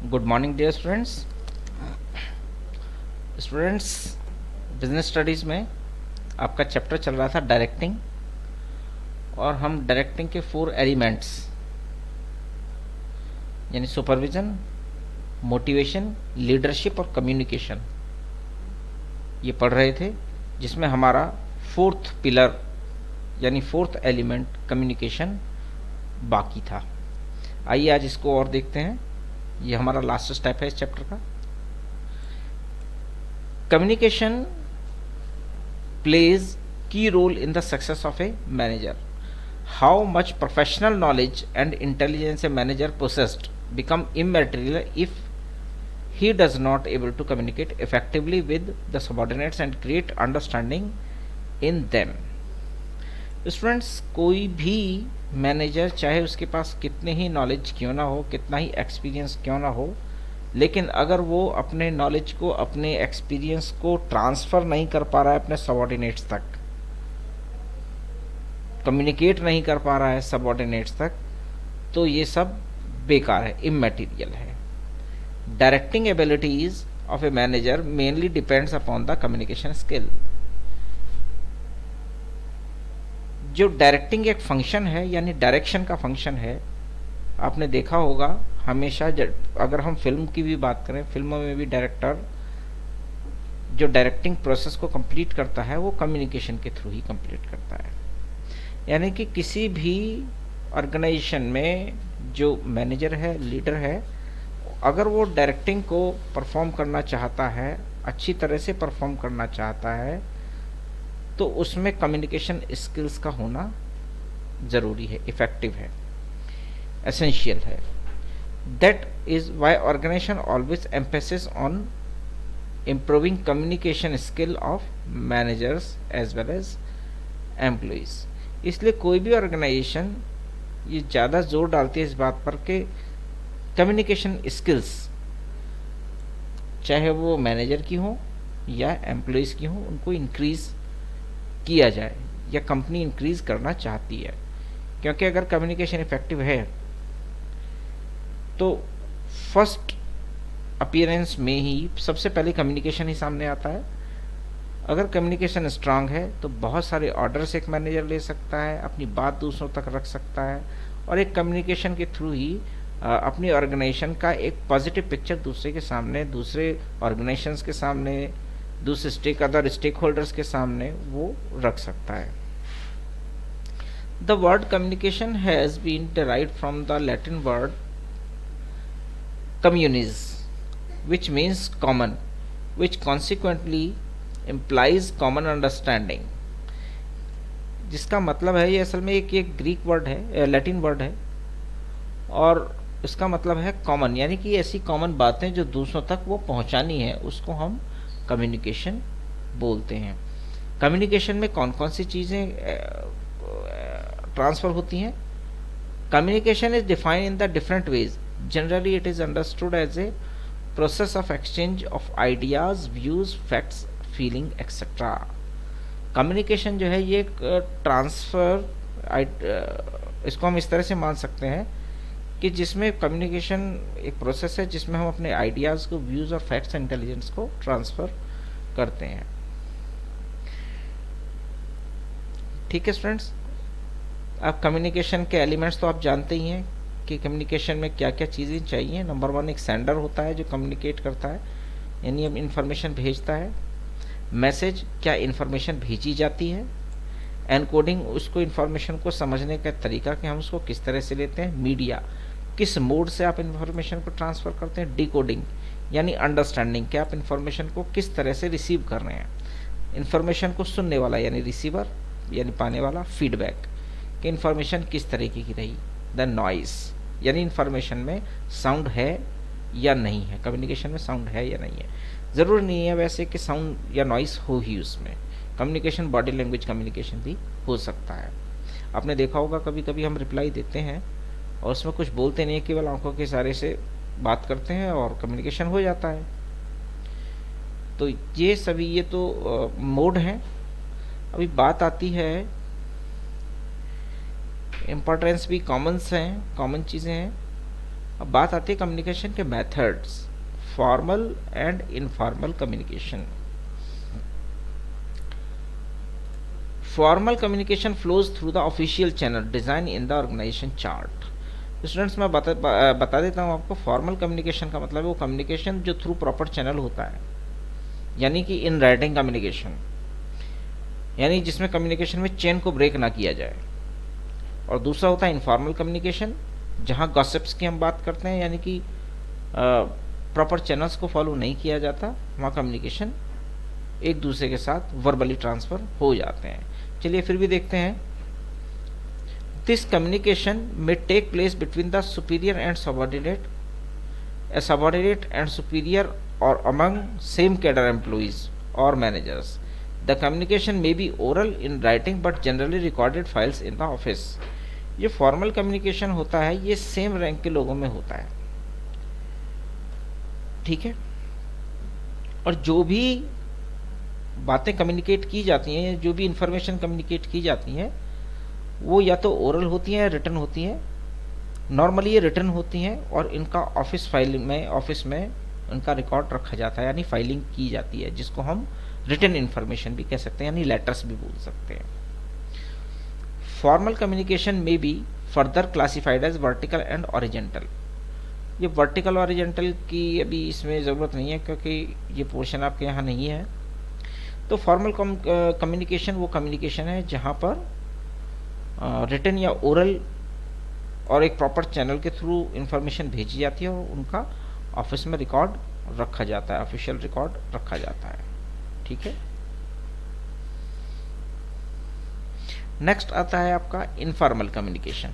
Good morning dear students. Business studies में आपका chapter चल रहा था डायरेक्टिंग, और हम डायरेक्टिंग के 4 एलिमेंट्स यानी सुपरविज़न, मोटिवेशन, लीडरशिप और कम्युनिकेशन ये पढ़ रहे थे, जिसमें हमारा फोर्थ पिलर यानी फोर्थ एलिमेंट कम्युनिकेशन बाकी था। आइए आज इसको और देखते हैं। ये हमारा लास्ट स्टेप है इस चैप्टर का। Communication plays key role in the success of a manager. How much professional knowledge and intelligence a manager possessed become immaterial if he does not able to communicate effectively with the subordinates and create understanding in them. Students, कोई भी manager चाहे उसके पास कितने ही knowledge क्यों ना हो, कितना ही experience क्यों ना हो, लेकिन अगर वो अपने नॉलेज को, अपने एक्सपीरियंस को ट्रांसफ़र नहीं कर पा रहा है अपने सबऑर्डिनेट्स तक, कम्युनिकेट नहीं कर पा रहा है सबऑर्डिनेट्स तक, तो ये सब बेकार है, इमैटीरियल है। Directing abilities of a manager mainly depends upon the communication skill. जो डायरेक्टिंग एक फंक्शन है, यानी डायरेक्शन का फंक्शन है, आपने देखा होगा हमेशा अगर हम फिल्म की भी बात करें, फिल्मों में भी डायरेक्टर जो डायरेक्टिंग प्रोसेस को कंप्लीट करता है वो कम्युनिकेशन के थ्रू ही कंप्लीट करता है। यानी कि किसी भी ऑर्गेनाइजेशन में जो मैनेजर है, लीडर है, अगर वो डायरेक्टिंग को परफॉर्म करना चाहता है, अच्छी तरह से परफॉर्म करना चाहता है, तो उसमें कम्युनिकेशन स्किल्स का होना ज़रूरी है, इफ़ेक्टिव है, एसेंशियल है। That is why organization always emphasis on improving communication skill of managers as well as employees. इसलिए कोई भी ऑर्गेनाइजेशन ये ज़्यादा जोर डालती है इस बात पर कि कम्युनिकेशन स्किल्स, चाहे वो मैनेजर की हो या एम्प्लॉयज़ की हो, उनको इंक्रीज़ किया जाए, या कंपनी इंक्रीज़ करना चाहती है। क्योंकि अगर कम्युनिकेशन इफेक्टिव है तो फर्स्ट अपीयरेंस में ही सबसे पहले कम्युनिकेशन ही सामने आता है। अगर कम्युनिकेशन स्ट्रांग है तो बहुत सारे ऑर्डर्स एक मैनेजर ले सकता है, अपनी बात दूसरों तक रख सकता है, और एक कम्युनिकेशन के थ्रू ही अपनी ऑर्गेनाइजेशन का एक पॉजिटिव पिक्चर दूसरे के सामने, दूसरे ऑर्गेनाइजेशंस के सामने, दूसरे अदर स्टेक होल्डर्स के सामने वो रख सकता है। The word communication has been derived from the Latin word communis, which means common, which consequently implies common understanding, जिसका मतलब है, ये असल में एक ग्रीक वर्ड है, लैटिन वर्ड है, और इसका मतलब है कॉमन, यानी कि ऐसी कॉमन बातें जो दूसरों तक वो पहुंचानी है, उसको हम कम्युनिकेशन बोलते हैं। कम्युनिकेशन में कौन कौन सी चीज़ें ट्रांसफ़र होती हैं? Communication is defined in the different ways. Generally, it is understood as a process of exchange of ideas, views, facts, feeling, etc. Communication जो है ये एक ट्रांसफ़र, इसको हम इस तरह से मान सकते हैं कि जिसमें कम्युनिकेशन एक प्रोसेस है जिसमें हम अपने आइडियाज़ को, व्यूज़ और फैक्ट्स, इंटेलिजेंस को ट्रांसफ़र करते हैं। ठीक है स्टूडेंट्स, अब कम्युनिकेशन के एलिमेंट्स तो आप जानते ही हैं कि कम्युनिकेशन में क्या क्या चीज़ें चाहिए। नंबर 1 एक सेंडर होता है जो कम्युनिकेट करता है, यानी अब इन्फॉर्मेशन भेजता है। मैसेज, क्या इन्फॉर्मेशन भेजी जाती है। एनकोडिंग, उसको इन्फॉर्मेशन को समझने का तरीका कि हम उसको किस तरह से लेते हैं। मीडिया, किस मोड से आप इन्फॉर्मेशन को ट्रांसफ़र करते हैं। डिकोडिंग, यानी अंडरस्टैंडिंग, कि आप इन्फॉर्मेशन को किस तरह से रिसीव कर रहे हैं। इन्फॉर्मेशन को सुनने वाला यानी रिसीवर, यानी पाने वाला। फीडबैक, कि इन्फॉर्मेशन किस तरीके की रही। द नॉइस, यानी इन्फॉर्मेशन में साउंड है या नहीं है, कम्युनिकेशन में साउंड है या नहीं है। ज़रूर नहीं है वैसे कि साउंड या नॉइस हो ही उसमें, कम्युनिकेशन बॉडी लैंग्वेज कम्युनिकेशन भी हो सकता है। आपने देखा होगा कभी कभी हम रिप्लाई देते हैं और उसमें कुछ बोलते नहीं है, केवल आंखों के इशारे से बात करते हैं और कम्युनिकेशन हो जाता है। तो ये सभी, ये तो मोड हैं। अभी बात आती है, इम्पोर्टेंस भी कॉमन्स हैं, कॉमन चीज़ें हैं, अब बात आती है कम्युनिकेशन के methods, formal and informal communication. Formal communication flows through the official channel design in the organization chart. Students मैं बता देता हूँ आपको, फॉर्मल कम्युनिकेशन का मतलब है वो कम्युनिकेशन जो थ्रू प्रॉपर चैनल होता है, यानी कि इन राइटिंग कम्युनिकेशन, यानी जिसमें कम्युनिकेशन में चेन को ब्रेक ना किया जाए। और दूसरा होता है इनफॉर्मल कम्युनिकेशन, जहाँ गॉसिप्स की हम बात करते हैं, यानी कि प्रॉपर चैनल्स को फॉलो नहीं किया जाता, वहाँ कम्युनिकेशन एक दूसरे के साथ वर्बली ट्रांसफर हो जाते हैं। चलिए फिर भी देखते हैं। दिस कम्युनिकेशन में take place between the superior and subordinate, a subordinate and superior or among same cadre employees or managers. The communication may be oral in writing but generally recorded files in the office. ये formal communication होता है, ये same rank के लोगों में होता है, ठीक है। और जो भी बातें कम्युनिकेट की जाती हैं, जो भी इंफॉर्मेशन कम्युनिकेट की जाती हैं, वो या तो ओरल होती हैं या रिटन होती हैं। नॉर्मली ये रिटर्न होती हैं और इनका ऑफिस में इनका रिकॉर्ड रखा जाता है, यानी फाइलिंग की जाती है, जिसको हम रिटन इन्फॉर्मेशन भी कह सकते हैं, यानी लेटर्स भी बोल सकते हैं। फॉर्मल कम्युनिकेशन में be further classified as vertical and horizontal. ये वर्टिकल ऑरिजेंटल की अभी इसमें ज़रूरत नहीं है, क्योंकि ये पोर्शन आपके यहाँ नहीं है। तो फॉर्मल कम्युनिकेशन वो कम्युनिकेशन है जहाँ पर रिटन या ओरल और एक प्रॉपर चैनल के थ्रू इंफॉर्मेशन भेजी जाती है और उनका ऑफिस में रिकॉर्ड रखा जाता है, ऑफिशियल रिकॉर्ड रखा जाता है, ठीक है। नेक्स्ट आता है आपका informal communication.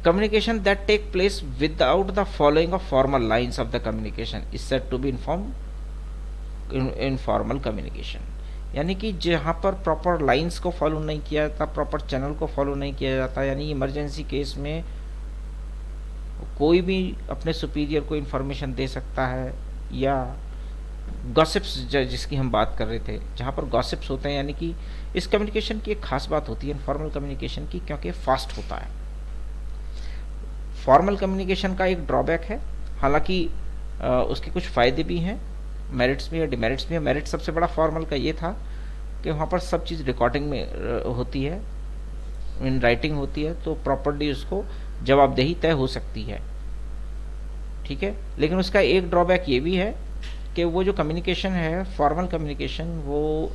Communication that take place without the following of formal lines of the communication is said to be informal communication. यानी कि जहाँ पर प्रॉपर लाइंस को फॉलो नहीं किया जाता, प्रॉपर चैनल को फॉलो नहीं किया जाता, यानी इमरजेंसी केस में कोई भी अपने सुपीरियर को इन्फॉर्मेशन दे सकता है, या गॉसिप्स जिसकी हम बात कर रहे थे, जहाँ पर गॉसिप्स होते हैं, यानी कि इस कम्युनिकेशन की एक खास बात होती है इनफॉर्मल कम्युनिकेशन की, क्योंकि फास्ट होता है। फॉर्मल कम्युनिकेशन का एक ड्रॉबैक है, हालांकि उसके कुछ फ़ायदे भी हैं, मेरिट्स भी है, डिमेरिट्स भी है। मेरिट सबसे बड़ा फॉर्मल का ये था कि वहाँ पर सब चीज़ रिकॉर्डिंग में होती है, इन राइटिंग होती है, तो प्रॉपर्ली उसको जवाबदेही तय हो सकती है, ठीक है। लेकिन उसका एक ड्रॉबैक ये भी है कि वो जो कम्युनिकेशन है, फॉर्मल कम्युनिकेशन, वो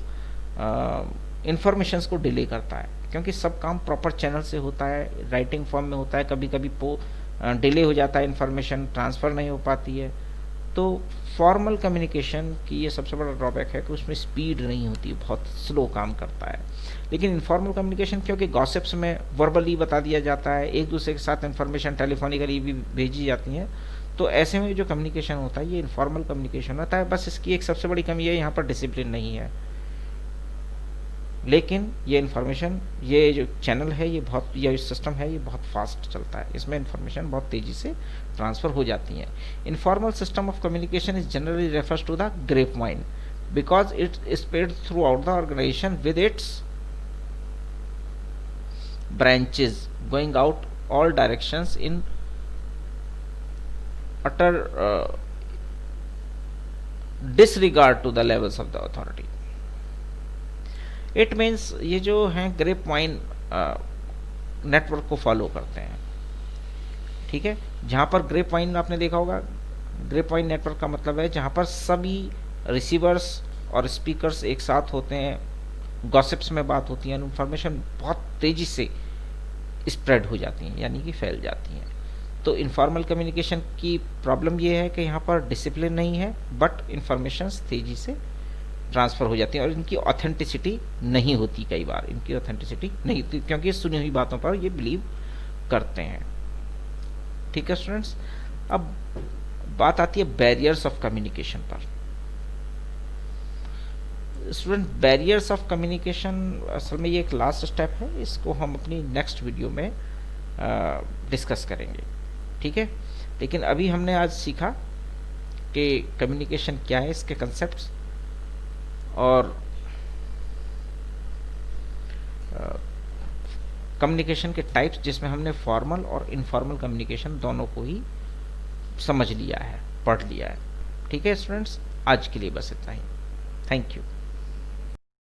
इंफॉर्मेशंस को डिले करता है, क्योंकि सब काम प्रॉपर चैनल से होता है, राइटिंग फॉर्म में होता है, कभी कभी डिले हो जाता है, इंफॉर्मेशन ट्रांसफ़र नहीं हो पाती है। तो फॉर्मल कम्युनिकेशन की ये सबसे बड़ा ड्रॉबैक है कि उसमें स्पीड नहीं होती, बहुत स्लो काम करता है। लेकिन इनफॉर्मल कम्युनिकेशन, क्योंकि गॉसिप्स में वर्बली बता दिया जाता है, एक दूसरे के साथ इन्फॉर्मेशन टेलीफोनिकली भी भेजी जाती हैं, तो ऐसे में जो कम्युनिकेशन होता है ये इनफॉर्मल कम्युनिकेशन होता है। बस इसकी एक सबसे बड़ी कमी है, यहाँ पर डिसिप्लिन नहीं है। लेकिन ये इन्फॉर्मेशन, ये जो चैनल है, ये सिस्टम है, ये बहुत फास्ट चलता है, इसमें इन्फॉर्मेशन बहुत तेज़ी से ट्रांसफ़र हो जाती है। Informal system of communication is generally refers to the grapevine because it spread throughout the organisation with its branches going out all directions in utter disregard to the levels of the authority. It means ये जो हैं grep wine network को follow करते हैं, ठीक है। जहाँ पर ग्रेप वाइन आपने देखा होगा, ग्रेप वाइन नेटवर्क का मतलब है जहाँ पर सभी रिसीवर्स और स्पीकर्स एक साथ होते हैं, गॉसिप्स में बात होती है, इन्फॉर्मेशन बहुत तेज़ी से स्प्रेड हो जाती हैं, यानी कि फैल जाती हैं। तो इनफॉर्मल कम्युनिकेशन की प्रॉब्लम ये है कि यहाँ पर डिसिप्लिन नहीं है, बट इन्फॉर्मेशंस तेज़ी से ट्रांसफ़र हो जाती हैं और इनकी ऑथेंटिसिटी नहीं होती, कई बार इनकी ऑथेंटिसिटी नहीं होती, क्योंकि सुनी हुई बातों पर ये बिलीव करते हैं, ठीक है स्टूडेंट्स। अब बात आती है बैरियर्स ऑफ कम्युनिकेशन पर। स्टूडेंट, बैरियर्स ऑफ कम्युनिकेशन असल में ये एक लास्ट स्टेप है, इसको हम अपनी नेक्स्ट वीडियो में डिस्कस करेंगे, ठीक है। लेकिन अभी हमने आज सीखा कि कम्युनिकेशन क्या है, इसके कंसेप्ट्स, और कम्युनिकेशन के टाइप्स जिसमें हमने फॉर्मल और इनफॉर्मल कम्युनिकेशन दोनों को ही समझ लिया है, पढ़ लिया है। ठीक है स्टूडेंट्स, आज के लिए बस इतना ही। Thank you.